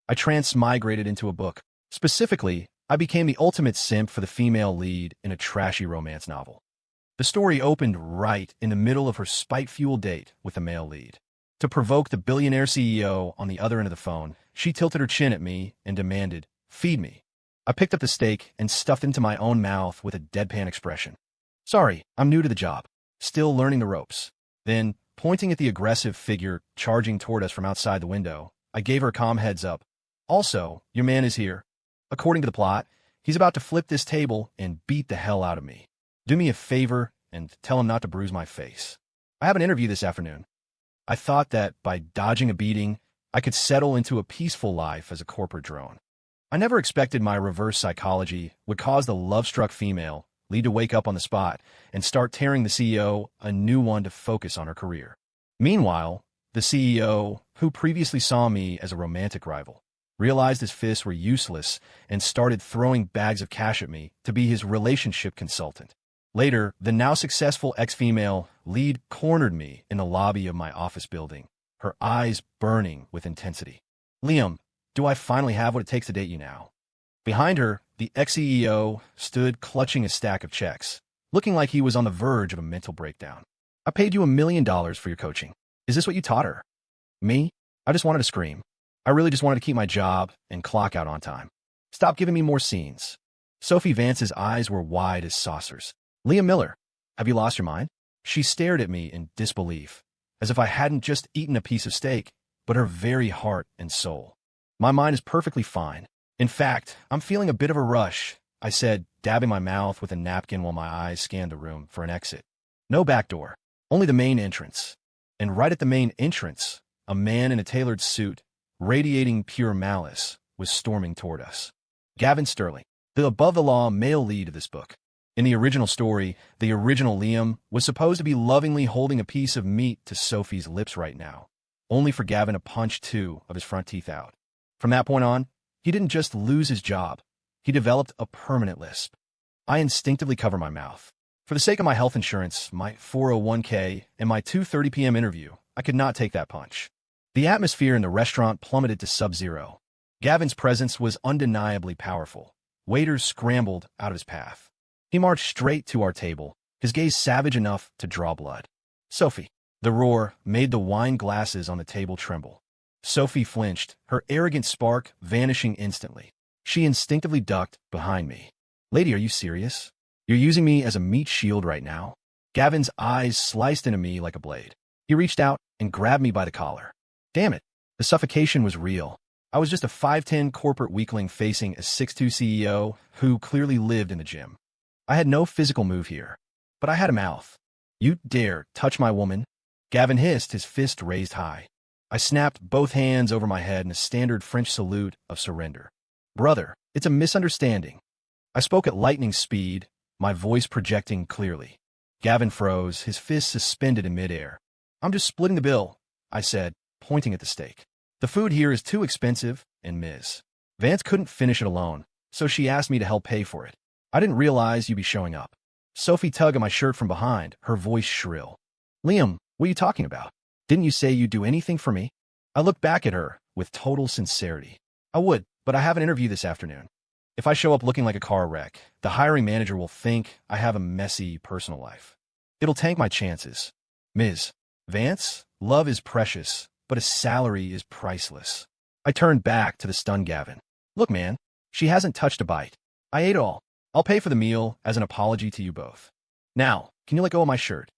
I transmigrated into a book. Specifically, I became the ultimate simp for the female lead in a trashy romance novel. The story opened right in the middle of her spite-fueled date with the male lead. To provoke the billionaire CEO on the other end of the phone, she tilted her chin at me and demanded, "Feed me." I picked up the steak and stuffed it into my own mouth with a deadpan expression. "Sorry, I'm new to the job. Still learning the ropes." Then, pointing at the aggressive figure charging toward us from outside the window, I gave her a calm heads up. "Also, your man is here. According to the plot, he's about to flip this table and beat the hell out of me. Do me a favor and tell him not to bruise my face. I have an interview this afternoon." I thought that by dodging a beating, I could settle into a peaceful life as a corporate drone. I never expected my reverse psychology would cause the love-struck female lead to wake up on the spot and start tearing the CEO a new one to focus on her career. Meanwhile, the CEO, who previously saw me as a romantic rival, realized his fists were useless and started throwing bags of cash at me to be his relationship consultant. Later, the now successful ex-female lead cornered me in the lobby of my office building, her eyes burning with intensity. "Liam, do I finally have what it takes to date you now?" Behind her, the ex-CEO stood clutching a stack of checks, looking like he was on the verge of a mental breakdown. "I paid you $1 million for your coaching. Is this what you taught her?" Me? I just wanted to scream. I really just wanted to keep my job and clock out on time. "Stop giving me more scenes." Sophie Vance's eyes were wide as saucers. "Liam Miller, have you lost your mind?" She stared at me in disbelief, as if I hadn't just eaten a piece of steak, but her very heart and soul. "My mind is perfectly fine. In fact, I'm feeling a bit of a rush," I said, dabbing my mouth with a napkin while my eyes scanned the room for an exit. No back door, only the main entrance. And right at the main entrance, a man in a tailored suit, radiating pure malice, was storming toward us. Gavin Sterling, the above-the-law male lead of this book. In the original story, the original Liam was supposed to be lovingly holding a piece of meat to Sophie's lips right now, only for Gavin to punch two of his front teeth out. From that point on, he didn't just lose his job, he developed a permanent lisp. I instinctively cover my mouth. For the sake of my health insurance, my 401k, and my 2:30 p.m. interview, I could not take that punch. The atmosphere in the restaurant plummeted to sub-zero. Gavin's presence was undeniably powerful. Waiters scrambled out of his path. He marched straight to our table, his gaze savage enough to draw blood. "Sophie." The roar made the wine glasses on the table tremble. Sophie flinched, her arrogant spark vanishing instantly. She instinctively ducked behind me. "Lady, are you serious? You're using me as a meat shield right now?" Gavin's eyes sliced into me like a blade. He reached out and grabbed me by the collar. Damn it, the suffocation was real. I was just a 5'10" corporate weakling facing a 6'2" CEO who clearly lived in the gym. I had no physical move here, but I had a mouth. "You dare touch my woman?" Gavin hissed, his fist raised high. I snapped both hands over my head in a standard French salute of surrender. "Brother, it's a misunderstanding." I spoke at lightning speed, my voice projecting clearly. Gavin froze, his fist suspended in midair. "I'm just splitting the bill," I said, pointing at the steak. "The food here is too expensive, and Ms. Vance couldn't finish it alone, so she asked me to help pay for it. I didn't realize you'd be showing up." Sophie tugged at my shirt from behind, her voice shrill. "Liam, what are you talking about? Didn't you say you'd do anything for me?" I looked back at her with total sincerity. "I would, but I have an interview this afternoon. If I show up looking like a car wreck, the hiring manager will think I have a messy personal life. It'll tank my chances. Ms. Vance, love is precious, but a salary is priceless." I turned back to the stunned Gavin. "Look, man, she hasn't touched a bite. I ate it all. I'll pay for the meal as an apology to you both. Now, can you let go of my shirt?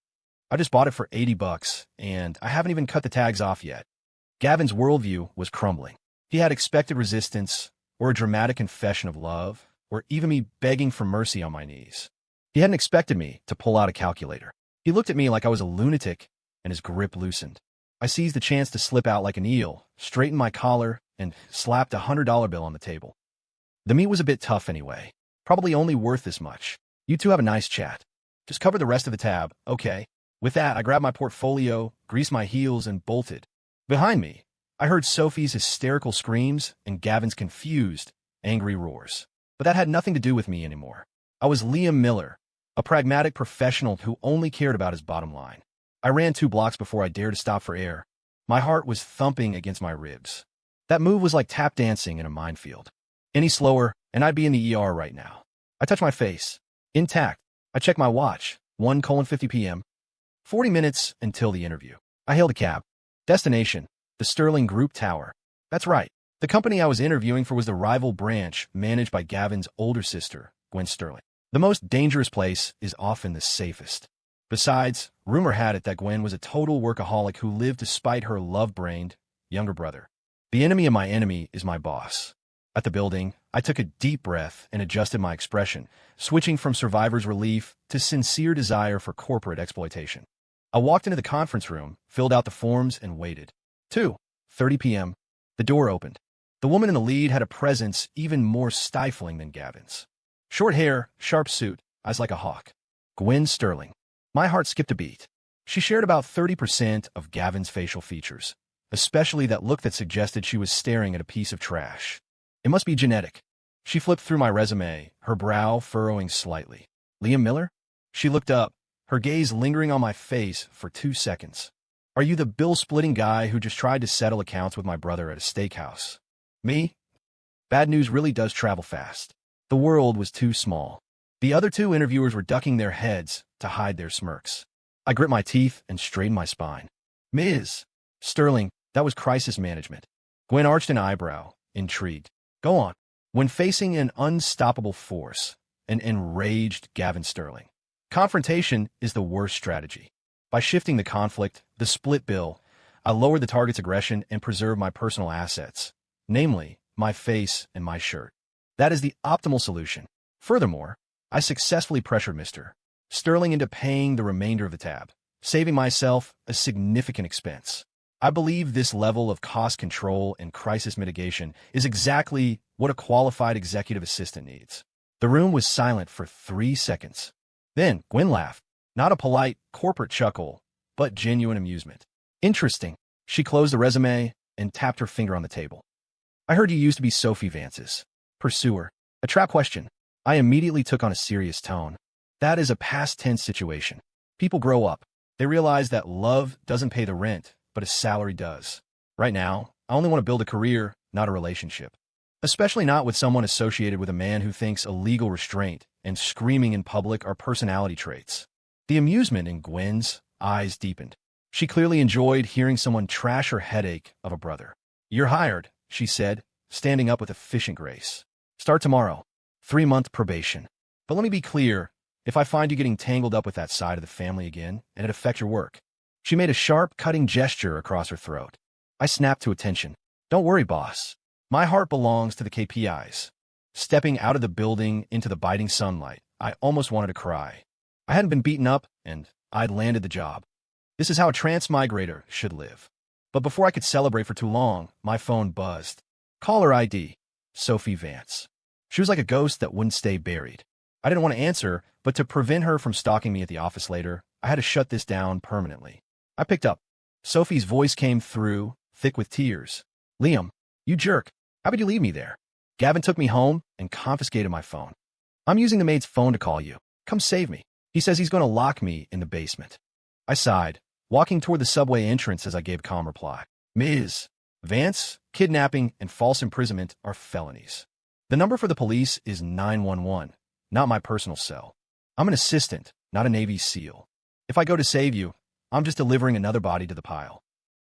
I just bought it for $80, and I haven't even cut the tags off yet." Gavin's worldview was crumbling. He had expected resistance, or a dramatic confession of love, or even me begging for mercy on my knees. He hadn't expected me to pull out a calculator. He looked at me like I was a lunatic, and his grip loosened. I seized the chance to slip out like an eel, straightened my collar, and slapped a $100 bill on the table. The meat was a bit tough anyway. Probably only worth this much. You two have a nice chat. Just cover the rest of the tab, okay? With that, I grabbed my portfolio, greased my heels, and bolted. Behind me, I heard Sophie's hysterical screams and Gavin's confused, angry roars. But that had nothing to do with me anymore. I was Liam Miller, a pragmatic professional who only cared about his bottom line. I ran 2 blocks before I dared to stop for air. My heart was thumping against my ribs. That move was like tap dancing in a minefield. Any slower, and I'd be in the ER right now. I touch my face. Intact. I check my watch. 1:50 p.m. 40 minutes until the interview. I hailed a cab. Destination, the Sterling Group Tower. That's right. The company I was interviewing for was the rival branch managed by Gavin's older sister, Gwen Sterling. The most dangerous place is often the safest. Besides, rumor had it that Gwen was a total workaholic who lived despite her love-brained younger brother. The enemy of my enemy is my boss. At the building, I took a deep breath and adjusted my expression, switching from survivor's relief to sincere desire for corporate exploitation. I walked into the conference room, filled out the forms, and waited. 2:30 p.m. The door opened. The woman in the lead had a presence even more stifling than Gavin's. Short hair, sharp suit, eyes like a hawk. Gwen Sterling. My heart skipped a beat. She shared about 30% of Gavin's facial features, especially that look that suggested she was staring at a piece of trash. It must be genetic. She flipped through my resume, her brow furrowing slightly. Liam Miller? She looked up, her gaze lingering on my face for 2 seconds. Are you the bill-splitting guy who just tried to settle accounts with my brother at a steakhouse? Me? Bad news really does travel fast. The world was too small. The other 2 interviewers were ducking their heads to hide their smirks. I grit my teeth and straightened my spine. Ms. Sterling, that was crisis management. Gwen arched an eyebrow, intrigued. Go on. When facing an unstoppable force, an enraged Gavin Sterling. Confrontation is the worst strategy. By shifting the conflict, the split bill, I lowered the target's aggression and preserved my personal assets, namely, my face and my shirt. That is the optimal solution. Furthermore, I successfully pressured Mr. Sterling into paying the remainder of the tab, saving myself a significant expense. I believe this level of cost control and crisis mitigation is exactly what a qualified executive assistant needs. The room was silent for 3 seconds. Then Gwen laughed, not a polite corporate chuckle, but genuine amusement. Interesting. She closed the resume and tapped her finger on the table. I heard you used to be Sophie Vance's pursuer. A trap question. I immediately took on a serious tone. That is a past tense situation. People grow up. They realize that love doesn't pay the rent, but a salary does. Right now, I only want to build a career, not a relationship. Especially not with someone associated with a man who thinks illegal restraint and screaming in public are personality traits. The amusement in Gwen's eyes deepened. She clearly enjoyed hearing someone trash her headache of a brother. You're hired, she said, standing up with efficient grace. Start tomorrow. 3-month probation. But let me be clear, if I find you getting tangled up with that side of the family again, and it affects your work. She made a sharp, cutting gesture across her throat. I snapped to attention. Don't worry, boss. My heart belongs to the KPIs. Stepping out of the building into the biting sunlight, I almost wanted to cry. I hadn't been beaten up, and I'd landed the job. This is how a transmigrator should live. But before I could celebrate for too long, my phone buzzed. Caller ID, Sophie Vance. She was like a ghost that wouldn't stay buried. I didn't want to answer, but to prevent her from stalking me at the office later, I had to shut this down permanently. I picked up. Sophie's voice came through, thick with tears. Liam, you jerk. How could you leave me there? Gavin took me home and confiscated my phone. I'm using the maid's phone to call you. Come save me. He says he's going to lock me in the basement. I sighed, walking toward the subway entrance as I gave calm reply. Ms. Vance, kidnapping and false imprisonment are felonies. The number for the police is 911, not my personal cell. I'm an assistant, not a Navy SEAL. If I go to save you, I'm just delivering another body to the pile.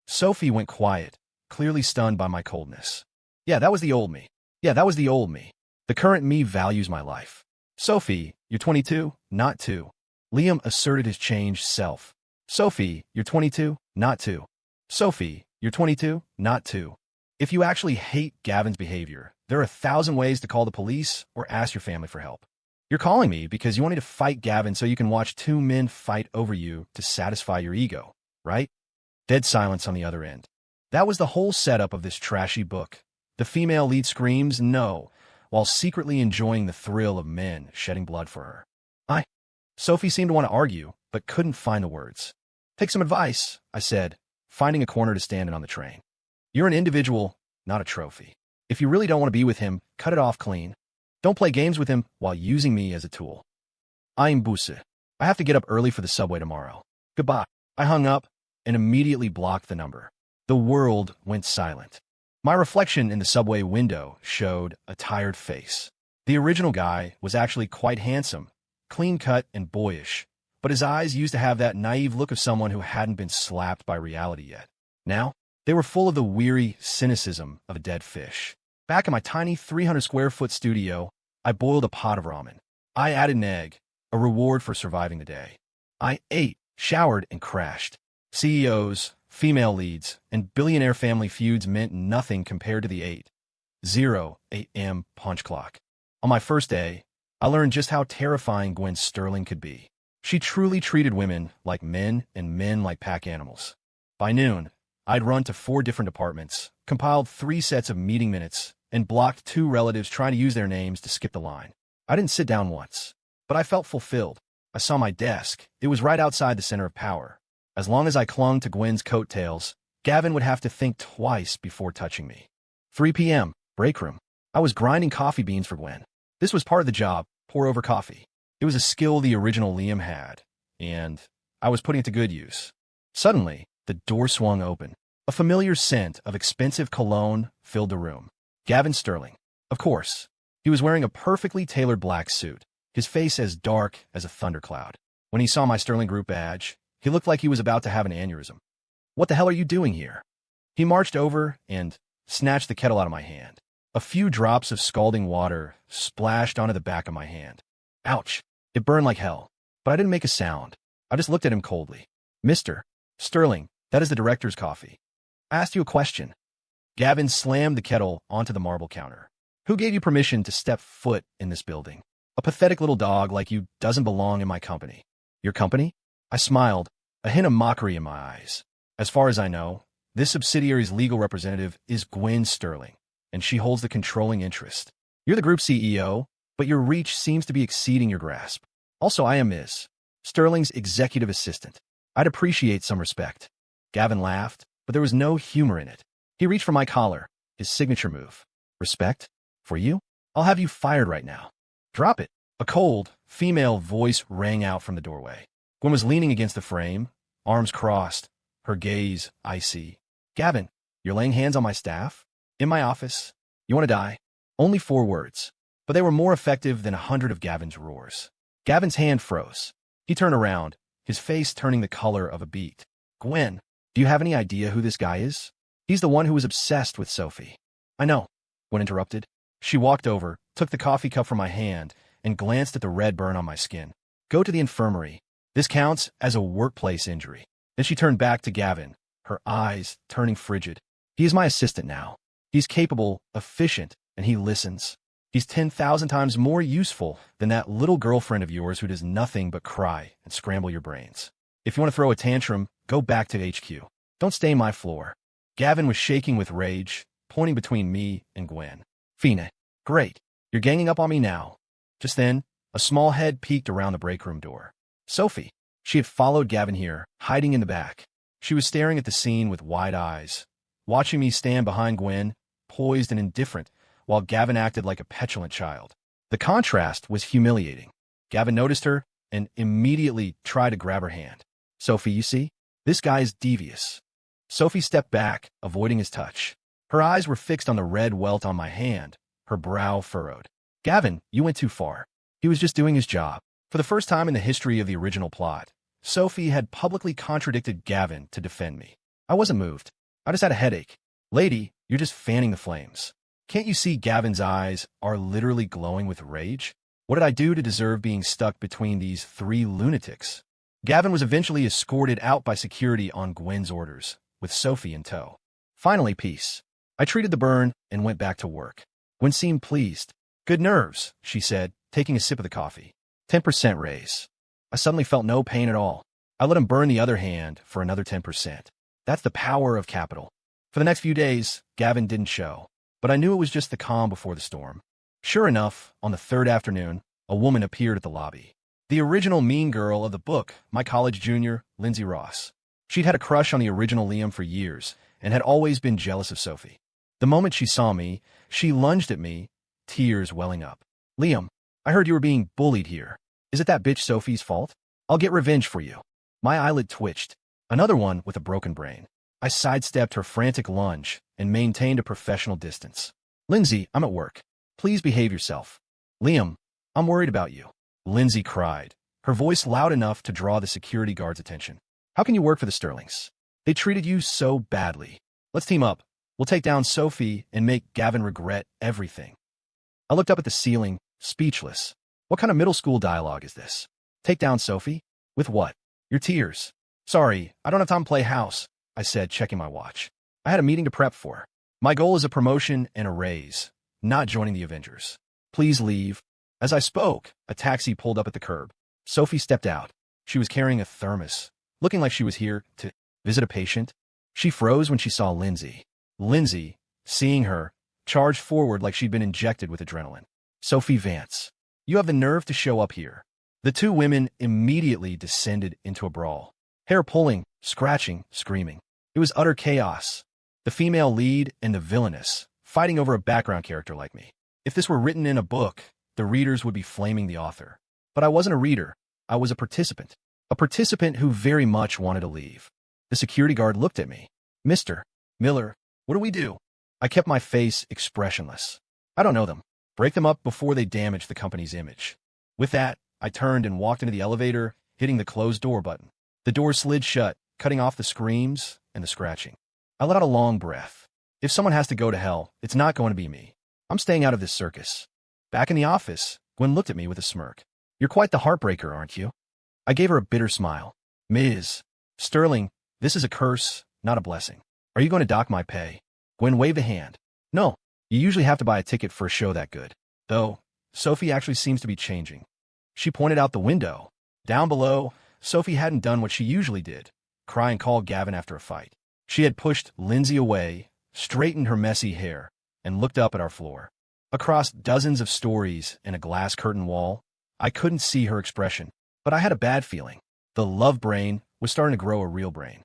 Sophie went quiet, clearly stunned by my coldness. Yeah, that was the old me. The current me values my life. Sophie, you're 22, not 2. Liam asserted his changed self. Sophie, you're 22, not 2. Sophie, you're 22, not 2. If you actually hate Gavin's behavior, there are 1,000 ways to call the police or ask your family for help. You're calling me because you want me to fight Gavin so you can watch 2 men fight over you to satisfy your ego, right? Dead silence on the other end. That was the whole setup of this trashy book. The female lead screams no, while secretly enjoying the thrill of men shedding blood for her. Sophie seemed to want to argue, but couldn't find the words. Take some advice, I said, finding a corner to stand in on the train. You're an individual, not a trophy. If you really don't want to be with him, cut it off clean. Don't play games with him while using me as a tool. I'm Busse. I have to get up early for the subway tomorrow. Goodbye. I hung up and immediately blocked the number. The world went silent. My reflection in the subway window showed a tired face. The original guy was actually quite handsome, clean-cut and boyish, but his eyes used to have that naive look of someone who hadn't been slapped by reality yet. Now, they were full of the weary cynicism of a dead fish. Back in my tiny 300-square-foot studio, I boiled a pot of ramen. I added an egg, a reward for surviving the day. I ate, showered, and crashed. CEOs, female leads, and billionaire family feuds meant nothing compared to the 8:00 a.m. punch clock. On my first day, I learned just how terrifying Gwen Sterling could be. She truly treated women like men and men like pack animals. By noon, I'd run to 4 different departments, compiled 3 sets of meeting minutes, and blocked 2 relatives trying to use their names to skip the line. I didn't sit down once, but I felt fulfilled. I saw my desk. It was right outside the center of power. As long as I clung to Gwen's coattails, Gavin would have to think twice before touching me. 3 p.m., break room. I was grinding coffee beans for Gwen. This was part of the job, pour over coffee. It was a skill the original Liam had, and I was putting it to good use. Suddenly, the door swung open. A familiar scent of expensive cologne filled the room. Gavin Sterling. Of course. He was wearing a perfectly tailored black suit, his face as dark as a thundercloud. When he saw my Sterling Group badge, he looked like he was about to have an aneurysm. "What the hell are you doing here?" He marched over and snatched the kettle out of my hand. A few drops of scalding water splashed onto the back of my hand. Ouch! It burned like hell, but I didn't make a sound. I just looked at him coldly. "Mr. Sterling, that is the director's coffee. I asked you a question." Gavin slammed the kettle onto the marble counter. "Who gave you permission to step foot in this building? A pathetic little dog like you doesn't belong in my company." "Your company?" I smiled, a hint of mockery in my eyes. "As far as I know, this subsidiary's legal representative is Gwen Sterling, and she holds the controlling interest. You're the group CEO, but your reach seems to be exceeding your grasp. Also, I am Ms. Sterling's executive assistant. I'd appreciate some respect." Gavin laughed, but there was no humor in it. He reached for my collar, his signature move. "Respect? For you? I'll have you fired right now." "Drop it." A cold, female voice rang out from the doorway. Gwen was leaning against the frame, arms crossed, her gaze icy. "Gavin, you're laying hands on my staff? In my office? You want to die?" Only 4 words, but they were more effective than 100 of Gavin's roars. Gavin's hand froze. He turned around, his face turning the color of a beet. "Gwen, do you have any idea who this guy is? He's the one who was obsessed with Sophie." "I know," Gwen interrupted. She walked over, took the coffee cup from my hand, and glanced at the red burn on my skin. "Go to the infirmary. This counts as a workplace injury." Then she turned back to Gavin, her eyes turning frigid. "He is my assistant now. He's capable, efficient, and he listens. He's 10,000 times more useful than that little girlfriend of yours who does nothing but cry and scramble your brains. If you want to throw a tantrum, go back to HQ. Don't stain my floor." Gavin was shaking with rage, pointing between me and Gwen. "Fine. Great. You're ganging up on me now." Just then, a small head peeked around the break room door. Sophie. She had followed Gavin here, hiding in the back. She was staring at the scene with wide eyes, watching me stand behind Gwen, poised and indifferent, while Gavin acted like a petulant child. The contrast was humiliating. Gavin noticed her and immediately tried to grab her hand. "Sophie, you see? This guy is devious." Sophie stepped back, avoiding his touch. Her eyes were fixed on the red welt on my hand, her brow furrowed. "Gavin, you went too far. He was just doing his job." For the first time in the history of the original plot, Sophie had publicly contradicted Gavin to defend me. I wasn't moved. I just had a headache. "Lady, you're just fanning the flames. Can't you see Gavin's eyes are literally glowing with rage? What did I do to deserve being stuck between these 3 lunatics?" Gavin was eventually escorted out by security on Gwen's orders, with Sophie in tow. Finally, peace. I treated the burn and went back to work. Gwen seemed pleased. "Good nerves," she said, taking a sip of the coffee. 10% raise. I suddenly felt no pain at all. I let him burn the other hand for another 10%. That's the power of capital. For the next few days, Gavin didn't show, but I knew it was just the calm before the storm. Sure enough, on the 3rd afternoon, a woman appeared at the lobby. The original mean girl of the book, my college junior, Lindsay Ross. She'd had a crush on the original Liam for years and had always been jealous of Sophie. The moment she saw me, she lunged at me, tears welling up. "Liam, I heard you were being bullied here. Is it that bitch Sophie's fault? I'll get revenge for you." My eyelid twitched. Another one with a broken brain. I sidestepped her frantic lunge and maintained a professional distance. Lindsay, I'm at work. Please behave yourself. Liam, I'm worried about you. Lindsay cried, her voice loud enough to draw the security guard's attention. How can you work for the Sterlings? They treated you so badly. Let's team up. We'll take down Sophie and make Gavin regret everything. I looked up at the ceiling, speechless. What kind of middle school dialogue is this? Take down Sophie? With what? Your tears. Sorry, I don't have time to play house, I said, checking my watch. I had a meeting to prep for. My goal is a promotion and a raise, not joining the Avengers. Please leave. As I spoke, a taxi pulled up at the curb. Sophie stepped out. She was carrying a thermos, looking like she was here to visit a patient. She froze when she saw Lindsay. Lindsay, seeing her, charged forward like she'd been injected with adrenaline. Sophie Vance, you have the nerve to show up here. The two women immediately descended into a brawl. Hair pulling, scratching, screaming. It was utter chaos. The female lead and the villainess, fighting over a background character like me. If this were written in a book, the readers would be flaming the author. But I wasn't a reader. I was a participant. A participant who very much wanted to leave. The security guard looked at me. Mr. Miller, what do we do? I kept my face expressionless. I don't know them. Break them up before they damage the company's image. With that, I turned and walked into the elevator, hitting the closed door button. The door slid shut, cutting off the screams and the scratching. I let out a long breath. If someone has to go to hell, it's not going to be me. I'm staying out of this circus. Back in the office, Gwen looked at me with a smirk. You're quite the heartbreaker, aren't you? I gave her a bitter smile. Ms. Sterling, this is a curse, not a blessing. Are you going to dock my pay? Gwen waved a hand. No, you usually have to buy a ticket for a show that good. Though, Sophie actually seems to be changing. She pointed out the window. Down below, Sophie hadn't done what she usually did, cry and call Gavin after a fight. She had pushed Lindsay away, straightened her messy hair, and looked up at our floor. Across dozens of stories and a glass curtain wall, I couldn't see her expression, but I had a bad feeling. The love brain was starting to grow a real brain.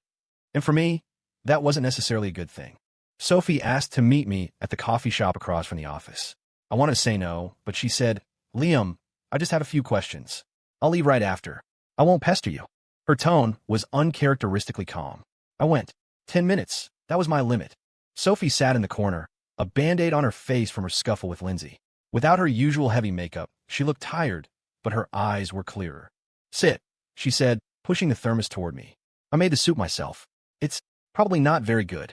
And for me, that wasn't necessarily a good thing. Sophie asked to meet me at the coffee shop across from the office. I wanted to say no, but she said, Liam, I just have a few questions. I'll leave right after. I won't pester you. Her tone was uncharacteristically calm. I went. 10 minutes. That was my limit. Sophie sat in the corner, a Band-Aid on her face from her scuffle with Lindsay. Without her usual heavy makeup, she looked tired, but her eyes were clearer. Sit, she said, pushing the thermos toward me. I made the soup myself. It's probably not very good.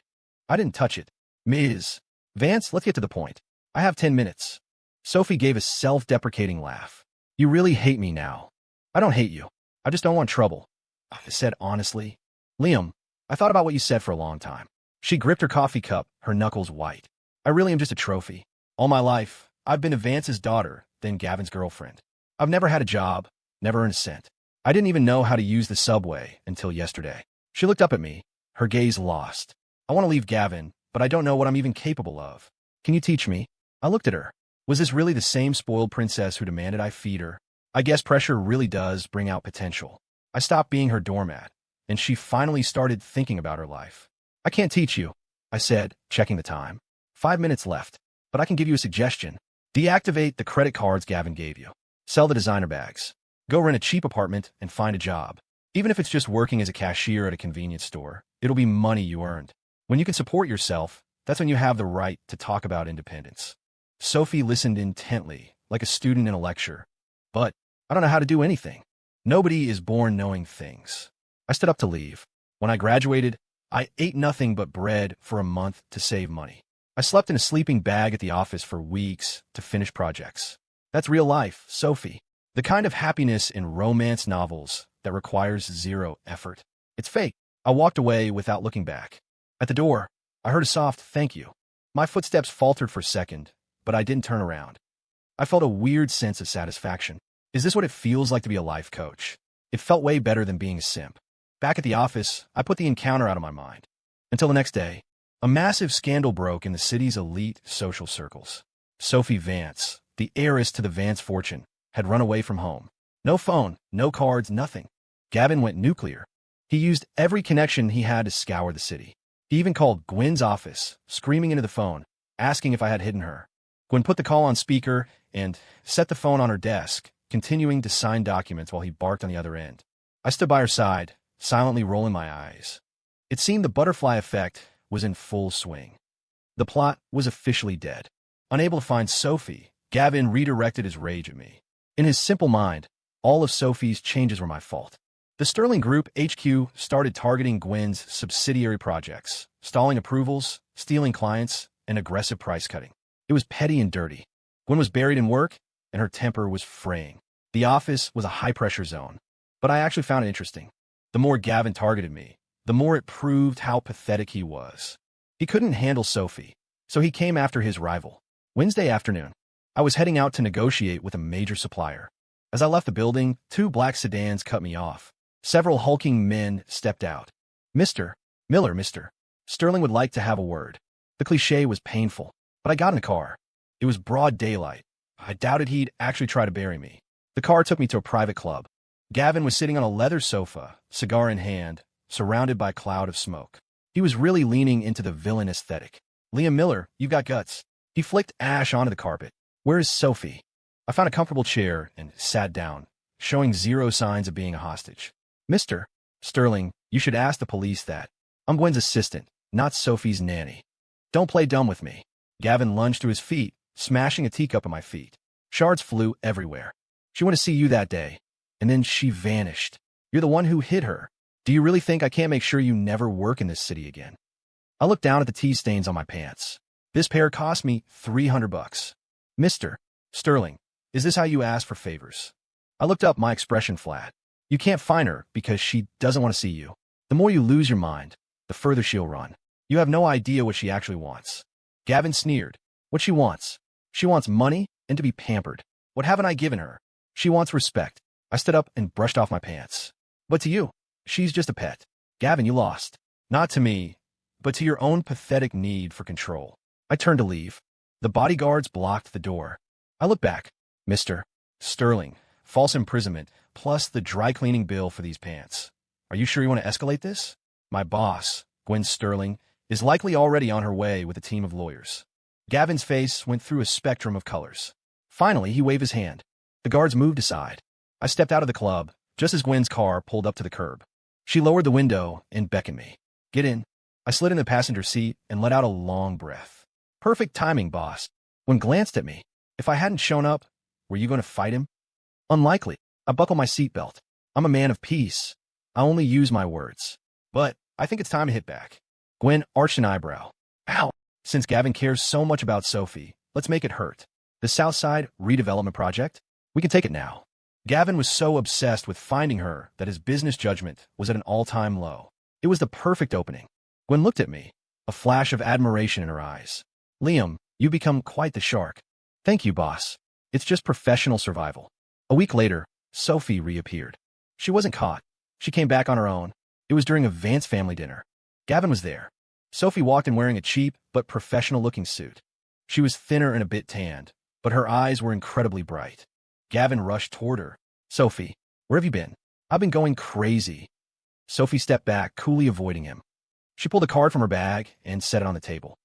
I didn't touch it. Ms. Vance, let's get to the point. I have 10 minutes. Sophie gave a self-deprecating laugh. You really hate me now. I don't hate you. I just don't want trouble. I said honestly. Liam, I thought about what you said for a long time. She gripped her coffee cup, her knuckles white. I really am just a trophy. All my life, I've been Vance's daughter, then Gavin's girlfriend. I've never had a job, never earned a cent. I didn't even know how to use the subway until yesterday. She looked up at me, her gaze lost. I want to leave Gavin, but I don't know what I'm even capable of. Can you teach me? I looked at her. Was this really the same spoiled princess who demanded I feed her? I guess pressure really does bring out potential. I stopped being her doormat, and she finally started thinking about her life. I can't teach you, I said, checking the time. 5 minutes left, but I can give you a suggestion. Deactivate the credit cards Gavin gave you. Sell the designer bags. Go rent a cheap apartment and find a job. Even if it's just working as a cashier at a convenience store, it'll be money you earned. When you can support yourself, that's when you have the right to talk about independence. Sophie listened intently, like a student in a lecture. But I don't know how to do anything. Nobody is born knowing things. I stood up to leave. When I graduated, I ate nothing but bread for a month to save money. I slept in a sleeping bag at the office for weeks to finish projects. That's real life, Sophie. The kind of happiness in romance novels that requires zero effort. It's fake. I walked away without looking back. At the door, I heard a soft thank you. My footsteps faltered for a second, but I didn't turn around. I felt a weird sense of satisfaction. Is this what it feels like to be a life coach? It felt way better than being a simp. Back at the office, I put the encounter out of my mind. Until the next day, a massive scandal broke in the city's elite social circles. Sophie Vance, the heiress to the Vance fortune, had run away from home. No phone, no cards, nothing. Gavin went nuclear. He used every connection he had to scour the city. He even called Gwen's office, screaming into the phone, asking if I had hidden her. Gwen put the call on speaker and set the phone on her desk, continuing to sign documents while he barked on the other end. I stood by her side, silently rolling my eyes. It seemed the butterfly effect was in full swing. The plot was officially dead. Unable to find Sophie, Gavin redirected his rage at me. In his simple mind, all of Sophie's changes were my fault. The Sterling Group HQ started targeting Gwen's subsidiary projects, stalling approvals, stealing clients, and aggressive price cutting. It was petty and dirty. Gwen was buried in work, and her temper was fraying. The office was a high-pressure zone, but I actually found it interesting. The more Gavin targeted me, the more it proved how pathetic he was. He couldn't handle Sophie, so he came after his rival. Wednesday afternoon, I was heading out to negotiate with a major supplier. As I left the building, 2 black sedans cut me off. Several hulking men stepped out. Mr. Miller, Mr. Sterling would like to have a word. The cliché was painful, but I got in the car. It was broad daylight. I doubted he'd actually try to bury me. The car took me to a private club. Gavin was sitting on a leather sofa, cigar in hand, surrounded by a cloud of smoke. He was really leaning into the villain aesthetic. Liam Miller, you've got guts. He flicked ash onto the carpet. Where is Sophie? I found a comfortable chair and sat down, showing zero signs of being a hostage. Mr. Sterling, you should ask the police that. I'm Gwen's assistant, not Sophie's nanny. Don't play dumb with me. Gavin lunged to his feet, smashing a teacup at my feet. Shards flew everywhere. She wanted to see you that day, and then she vanished. You're the one who hid her. Do you really think I can't make sure you never work in this city again? I looked down at the tea stains on my pants. This pair cost me $300. Mr. Sterling, is this how you ask for favors? I looked up, my expression flat. You can't find her because she doesn't want to see you. The more you lose your mind, the further she'll run. You have no idea what she actually wants. Gavin sneered. What she wants? She wants money and to be pampered. What haven't I given her? She wants respect. I stood up and brushed off my pants. But to you, she's just a pet. Gavin, you lost. Not to me, but to your own pathetic need for control. I turned to leave. The bodyguards blocked the door. I looked back. Mr. Sterling, false imprisonment, plus the dry cleaning bill for these pants. Are you sure you want to escalate this? My boss, Gwen Sterling, is likely already on her way with a team of lawyers. Gavin's face went through a spectrum of colors. Finally, he waved his hand. The guards moved aside. I stepped out of the club, just as Gwen's car pulled up to the curb. She lowered the window and beckoned me. Get in. I slid in the passenger seat and let out a long breath. Perfect timing, boss. Gwen glanced at me. If I hadn't shown up, were you going to fight him? Unlikely. I buckled my seatbelt. I'm a man of peace. I only use my words. But I think it's time to hit back. Gwen arched an eyebrow. Ow! Since Gavin cares so much about Sophie, let's make it hurt. The Southside redevelopment project? We can take it now. Gavin was so obsessed with finding her that his business judgment was at an all-time low. It was the perfect opening. Gwen looked at me, a flash of admiration in her eyes. Liam, you become quite the shark. Thank you, boss. It's just professional survival. A week later, Sophie reappeared. She wasn't caught. She came back on her own. It was during a Vance family dinner. Gavin was there. Sophie walked in wearing a cheap but professional-looking suit. She was thinner and a bit tanned, but her eyes were incredibly bright. Gavin rushed toward her. Sophie, where have you been? I've been going crazy. Sophie stepped back, coolly avoiding him. She pulled a card from her bag and set it on the table.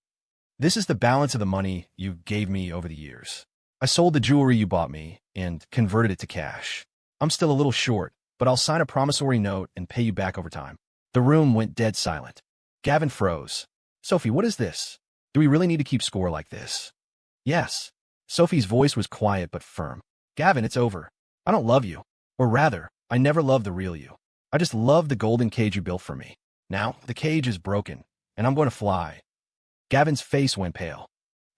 This is the balance of the money you gave me over the years. I sold the jewelry you bought me and converted it to cash. I'm still a little short, but I'll sign a promissory note and pay you back over time. The room went dead silent. Gavin froze. Sophie, what is this? Do we really need to keep score like this? Yes. Sophie's voice was quiet but firm. Gavin, it's over. I don't love you. Or rather, I never loved the real you. I just love the golden cage you built for me. Now, the cage is broken, and I'm going to fly. Gavin's face went pale.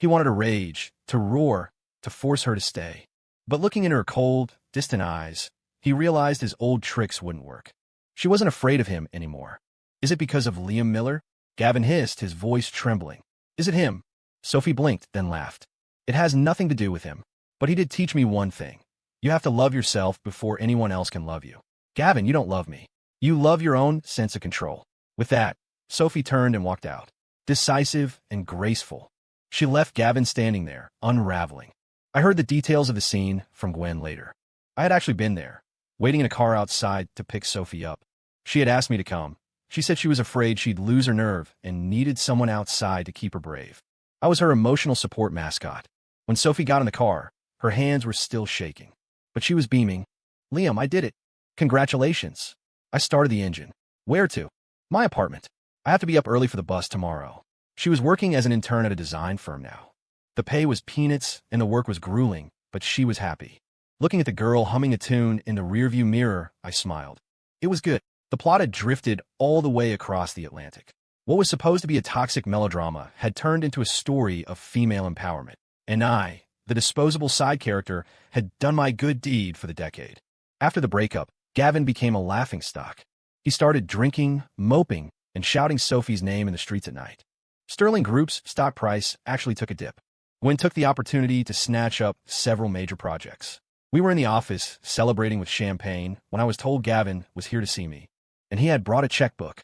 He wanted to rage, to roar, to force her to stay. But looking into her cold, distant eyes, he realized his old tricks wouldn't work. She wasn't afraid of him anymore. Is it because of Liam Miller? Gavin hissed, his voice trembling. Is it him? Sophie blinked, then laughed. It has nothing to do with him. But he did teach me one thing. You have to love yourself before anyone else can love you. Gavin, you don't love me. You love your own sense of control. With that, Sophie turned and walked out. Decisive and graceful. She left Gavin standing there, unraveling. I heard the details of the scene from Gwen later. I had actually been there, waiting in a car outside to pick Sophie up. She had asked me to come. She said she was afraid she'd lose her nerve and needed someone outside to keep her brave. I was her emotional support mascot. When Sophie got in the car, her hands were still shaking. But she was beaming. Liam, I did it. Congratulations. I started the engine. Where to? My apartment. I have to be up early for the bus tomorrow. She was working as an intern at a design firm now. The pay was peanuts and the work was grueling, but she was happy. Looking at the girl humming a tune in the rearview mirror, I smiled. It was good. The plot had drifted all the way across the Atlantic. What was supposed to be a toxic melodrama had turned into a story of female empowerment. And I, the disposable side character, had done my good deed for the decade. After the breakup, Gavin became a laughingstock. He started drinking, moping, and shouting Sophie's name in the streets at night. Sterling Group's stock price actually took a dip. Gwen took the opportunity to snatch up several major projects. We were in the office, celebrating with champagne, when I was told Gavin was here to see me. And he had brought a checkbook.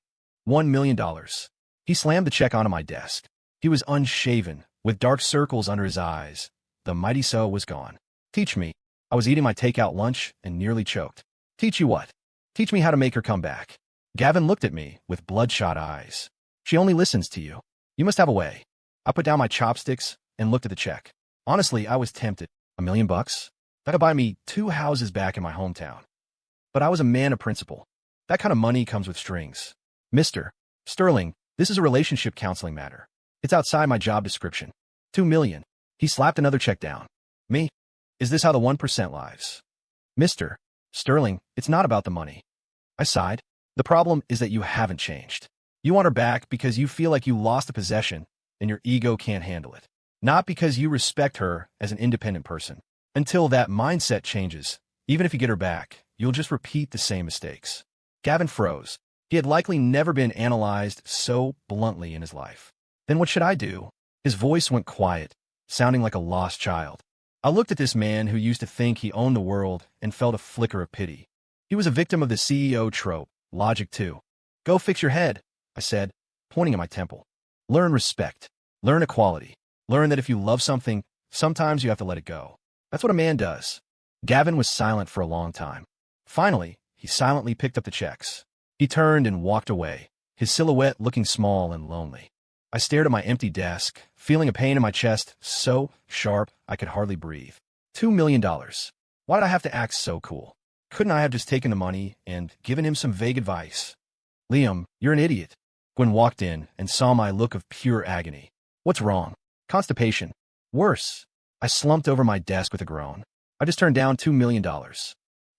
$1 million. He slammed the check onto my desk. He was unshaven, with dark circles under his eyes. The mighty so was gone. Teach me. I was eating my takeout lunch and nearly choked. Teach you what? Teach me how to make her come back. Gavin looked at me with bloodshot eyes. She only listens to you. You must have a way. I put down my chopsticks and looked at the check. Honestly, I was tempted. $1 million? That could buy me 2 houses back in my hometown. But I was a man of principle. That kind of money comes with strings. Mr. Sterling, this is a relationship counseling matter. It's outside my job description. $2 million. He slapped another check down. Me? Is this how the 1% lives? Mr. Sterling, it's not about the money. I sighed. The problem is that you haven't changed. You want her back because you feel like you lost a possession and your ego can't handle it. Not because you respect her as an independent person. Until that mindset changes, even if you get her back, you'll just repeat the same mistakes. Gavin froze. He had likely never been analyzed so bluntly in his life. Then what should I do? His voice went quiet, sounding like a lost child. I looked at this man who used to think he owned the world and felt a flicker of pity. He was a victim of the CEO trope, logic too. Go fix your head, I said, pointing at my temple. Learn respect. Learn equality. Learn that if you love something, sometimes you have to let it go. That's what a man does. Gavin was silent for a long time. Finally, he silently picked up the checks. He turned and walked away, his silhouette looking small and lonely. I stared at my empty desk, feeling a pain in my chest so sharp I could hardly breathe. $2 million. Why did I have to act so cool? Couldn't I have just taken the money and given him some vague advice? Liam, you're an idiot. Gwen walked in and saw my look of pure agony. What's wrong? Constipation. Worse. I slumped over my desk with a groan. I just turned down $2 million.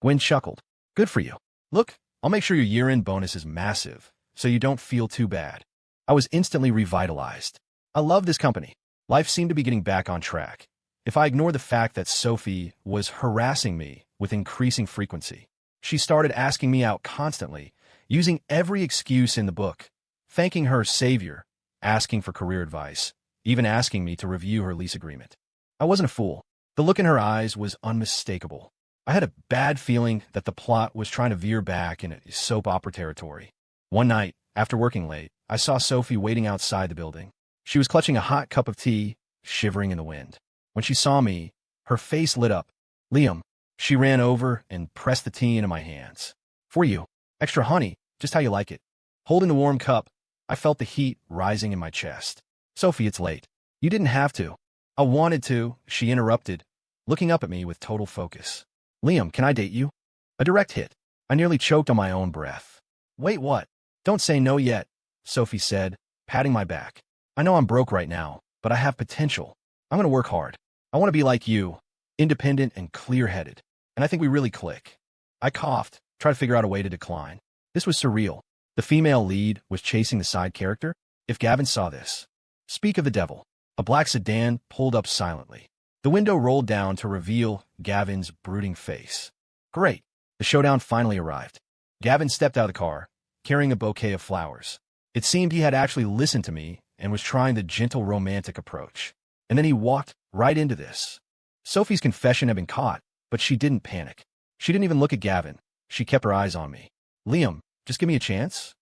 Gwen chuckled. Good for you. Look, I'll make sure your year-end bonus is massive, so you don't feel too bad. I was instantly revitalized. I love this company. Life seemed to be getting back on track. If I ignored the fact that Sophie was harassing me with increasing frequency, she started asking me out constantly, using every excuse in the book, thanking her savior, asking for career advice, even asking me to review her lease agreement. I wasn't a fool. The look in her eyes was unmistakable. I had a bad feeling that the plot was trying to veer back into soap opera territory. One night, after working late, I saw Sophie waiting outside the building. She was clutching a hot cup of tea, shivering in the wind. When she saw me, her face lit up. Liam, she ran over and pressed the tea into my hands. For you. Extra honey, just how you like it. Holding the warm cup, I felt the heat rising in my chest. Sophie, it's late. You didn't have to. I wanted to, she interrupted, looking up at me with total focus. Liam, can I date you? A direct hit. I nearly choked on my own breath. Wait, what? Don't say no yet, Sophie said, patting my back. I know I'm broke right now, but I have potential. I'm going to work hard. I want to be like you, independent and clear-headed. And I think we really click. I coughed, tried to figure out a way to decline. This was surreal. The female lead was chasing the side character. If Gavin saw this. Speak of the devil. A black sedan pulled up silently. The window rolled down to reveal Gavin's brooding face. Great. The showdown finally arrived. Gavin stepped out of the car, carrying a bouquet of flowers. It seemed he had actually listened to me and was trying the gentle romantic approach. And then he walked right into this. Sophie's confession had been caught, but she didn't panic. She didn't even look at Gavin. She kept her eyes on me. Liam, just give me a chance.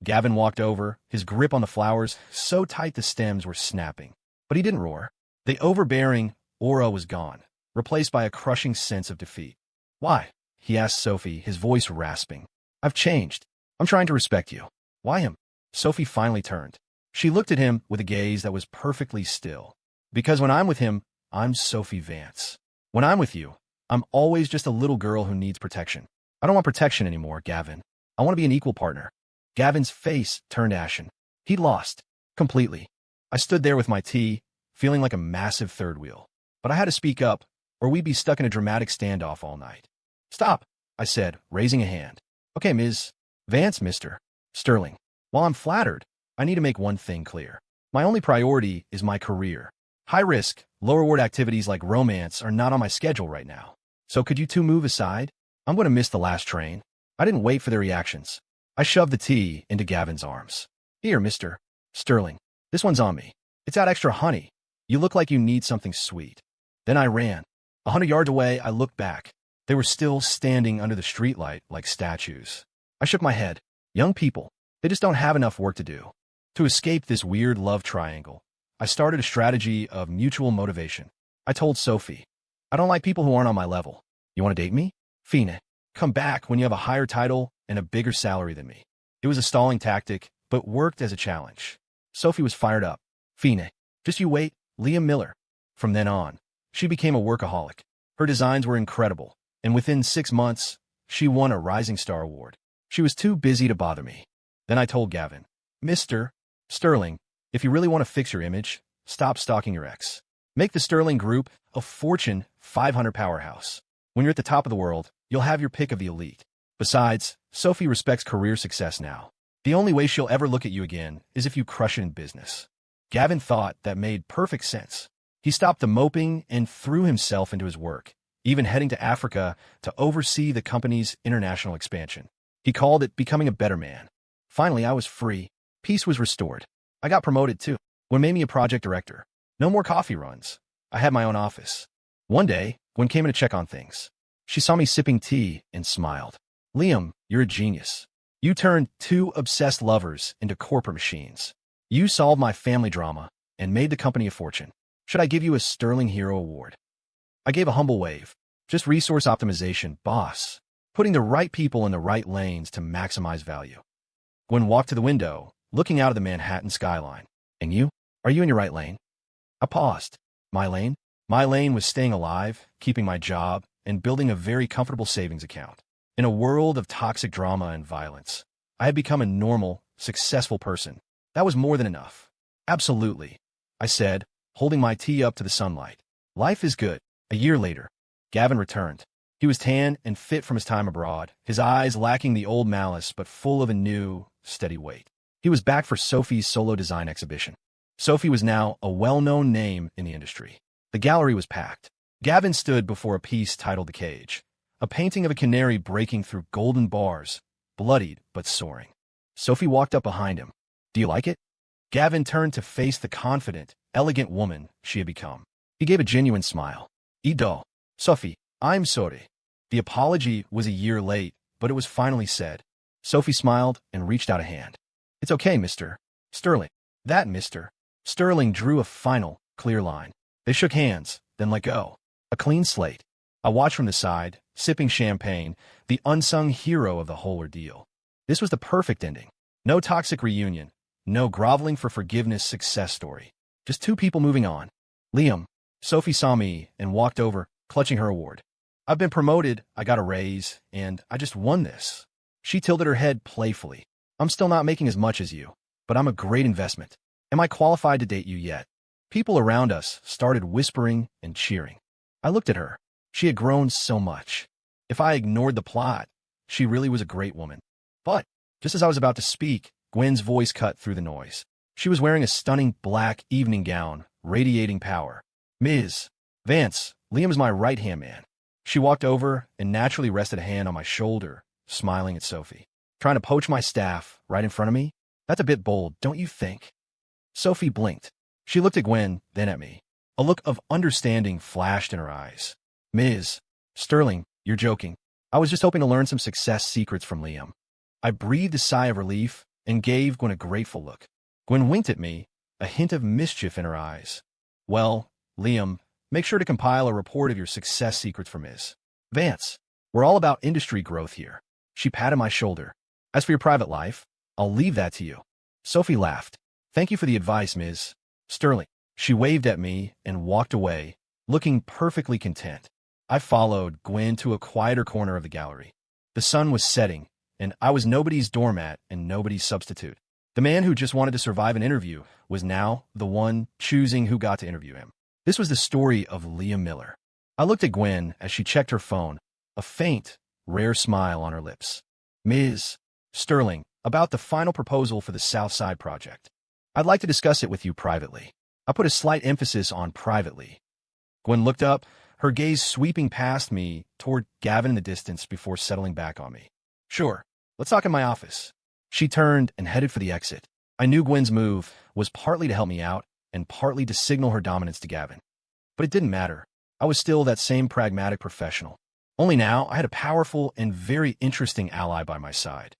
Gavin walked over, his grip on the flowers so tight the stems were snapping. But he didn't roar. The overbearing aura was gone, replaced by a crushing sense of defeat. Why? He asked Sophie, his voice rasping. I've changed. I'm trying to respect you. Why him? Sophie finally turned. She looked at him with a gaze that was perfectly still. Because when I'm with him, I'm Sophie Vance. When I'm with you, I'm always just a little girl who needs protection. I don't want protection anymore, Gavin. I want to be an equal partner. Gavin's face turned ashen. He'd lost. Completely. I stood there with my tea, feeling like a massive third wheel. But I had to speak up, or we'd be stuck in a dramatic standoff all night. Stop, I said, raising a hand. Okay, Ms. Vance, Mr. Sterling. While I'm flattered, I need to make one thing clear. My only priority is my career. High-risk, low-reward activities like romance are not on my schedule right now. So could you two move aside? I'm going to miss the last train. I didn't wait for their reactions. I shoved the tea into Gavin's arms. Here, Mr. Sterling. This one's on me. It's got extra honey. You look like you need something sweet. Then I ran. 100 yards away, I looked back. They were still standing under the streetlight like statues. I shook my head. Young people, they just don't have enough work to do. To escape this weird love triangle, I started a strategy of mutual motivation. I told Sophie, I don't like people who aren't on my level. You want to date me? Fine. Come back when you have a higher title and a bigger salary than me. It was a stalling tactic, but worked as a challenge. Sophie was fired up. Fine. Just you wait, Liam Miller. From then on, she became a workaholic. Her designs were incredible, and within 6 months, she won a Rising Star Award. She was too busy to bother me. Then I told Gavin, Mr. Sterling, if you really want to fix your image, stop stalking your ex. Make the Sterling Group a Fortune 500 powerhouse. When you're at the top of the world, you'll have your pick of the elite. Besides, Sophie respects career success now. The only way she'll ever look at you again is if you crush it in business. Gavin thought that made perfect sense. He stopped the moping and threw himself into his work, even heading to Africa to oversee the company's international expansion. He called it becoming a better man. Finally, I was free. Peace was restored. I got promoted too. Gwen made me a project director. No more coffee runs. I had my own office. One day, Gwen came in to check on things. She saw me sipping tea and smiled. Liam, you're a genius. You turned 2 obsessed lovers into corporate machines. You solved my family drama and made the company a fortune. Should I give you a Sterling Hero Award? I gave a humble wave. Just resource optimization, boss. Putting the right people in the right lanes to maximize value. Gwen walked to the window, looking out of the Manhattan skyline. And you? Are you in your right lane? I paused. My lane? My lane was staying alive, keeping my job, and building a very comfortable savings account. In a world of toxic drama and violence, I had become a normal, successful person. That was more than enough. Absolutely, I said, holding my tea up to the sunlight. Life is good. A year later, Gavin returned. He was tan and fit from his time abroad, his eyes lacking the old malice but full of a new, steady weight. He was back for Sophie's solo design exhibition. Sophie was now a well-known name in the industry. The gallery was packed. Gavin stood before a piece titled The Cage, a painting of a canary breaking through golden bars, bloodied but soaring. Sophie walked up behind him. Do you like it? Gavin turned to face the confident, elegant woman she had become. He gave a genuine smile. Ido. Sophie, I'm sorry. The apology was a year late, but it was finally said. Sophie smiled and reached out a hand. It's okay, Mr. Sterling. That Mr. Sterling drew a final, clear line. They shook hands, then let go. A clean slate. I watched from the side, sipping champagne, the unsung hero of the whole ordeal. This was the perfect ending. No toxic reunion, no groveling for forgiveness success story. Just 2 people moving on. Liam. Sophie saw me and walked over, clutching her award. I've been promoted, I got a raise, and I just won this. She tilted her head playfully. I'm still not making as much as you, but I'm a great investment. Am I qualified to date you yet? People around us started whispering and cheering. I looked at her. She had grown so much. If I ignored the plot, she really was a great woman. But, just as I was about to speak, Gwen's voice cut through the noise. She was wearing a stunning black evening gown, radiating power. Ms. Vance, Liam's my right-hand man. She walked over and naturally rested a hand on my shoulder, smiling at Sophie. Trying to poach my staff right in front of me? That's a bit bold, don't you think? Sophie blinked. She looked at Gwen, then at me. A look of understanding flashed in her eyes. Ms. Sterling, you're joking. I was just hoping to learn some success secrets from Liam. I breathed a sigh of relief and gave Gwen a grateful look. Gwen winked at me, a hint of mischief in her eyes. Well, Liam, make sure to compile a report of your success secrets for Ms. Vance. We're all about industry growth here. She patted my shoulder. As for your private life, I'll leave that to you. Sophie laughed. Thank you for the advice, Ms. Sterling. She waved at me and walked away, looking perfectly content. I followed Gwen to a quieter corner of the gallery. The sun was setting, and I was nobody's doormat and nobody's substitute. The man who just wanted to survive an interview was now the one choosing who got to interview him. This was the story of Leah Miller. I looked at Gwen as she checked her phone, a faint, rare smile on her lips. Ms. Sterling, about the final proposal for the South Side project. I'd like to discuss it with you privately. I put a slight emphasis on privately. Gwen looked up, her gaze sweeping past me toward Gavin in the distance before settling back on me. Sure, let's talk in my office. She turned and headed for the exit. I knew Gwen's move was partly to help me out and partly to signal her dominance to Gavin. But it didn't matter. I was still that same pragmatic professional. Only now I had a powerful and very interesting ally by my side.